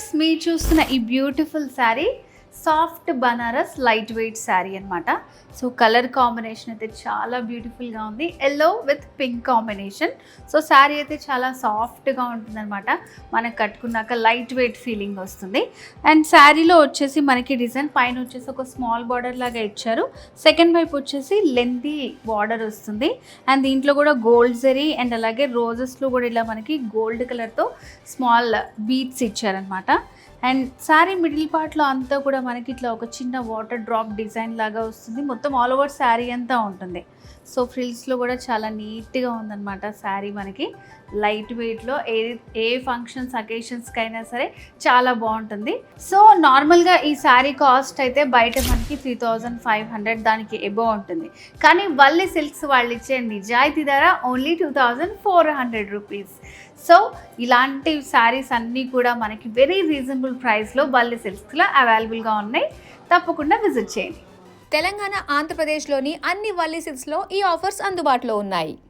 Viewers మీరు చూస్తున్న ఈ beautiful sari soft Banaras light weight sari అనమాట. సో కలర్ కాంబినేషన్ అయితే చాలా బ్యూటిఫుల్గా ఉంది, yellow with pink combination. So sari అయితే చాలా సాఫ్ట్గా ఉంటుందన్నమాట, మనకు కట్టుకున్నాక లైట్ వెయిట్ ఫీలింగ్ వస్తుంది. అండ్ శారీలో వచ్చేసి మనకి డిజైన్ పైన వచ్చేసి ఒక స్మాల్ బార్డర్ లాగా ఇచ్చారు, సెకండ్ వైపు వచ్చేసి లెంతీ బార్డర్ వస్తుంది. అండ్ దీంట్లో కూడా గోల్డ్ జరీ అండ్ అలాగే రోజెస్లో కూడా ఇలా మనకి గోల్డ్ కలర్తో స్మాల్ బీడ్స్ ఇచ్చారనమాట. అండ్ శారీ మిడిల్ పార్ట్లో అంతా కూడా మనకి ఇట్లా ఒక చిన్న వాటర్ డ్రాప్ డిజైన్ లాగా వస్తుంది, మొత్తం ఆల్ ఓవర్ శారీ అంతా ఉంటుంది. సో ఫ్రిల్స్లో కూడా చాలా నీట్గా ఉందన్నమాట శారీ, మనకి లైట్ వెయిట్లో ఏ ఫంక్షన్స్ అకేషన్స్కి అయినా సరే చాలా బాగుంటుంది. సో నార్మల్గా ఈ శారీ కాస్ట్ అయితే బయట మనకి 3500 దానికి ఎబో ఉంటుంది, కానీ వల్లి సిల్క్స్ వాళ్ళు ఇచ్చే నిజాయితీ ధర ఓన్లీ 2400 రూపీస్. సో ఇలాంటి శారీస్ అన్నీ కూడా మనకి వెరీ రీజనబుల్ ప్రైస్లో వల్లి సిల్క్స్లో అవైలబుల్గా ఉన్నాయి, తప్పకుండా విజిట్ చేయండి. తెలంగాణ, ఆంధ్రప్రదేశ్లోని అన్ని వల్లీ సిల్క్స్లో ఈ ఆఫర్స్ అందుబాటులో ఉన్నాయి.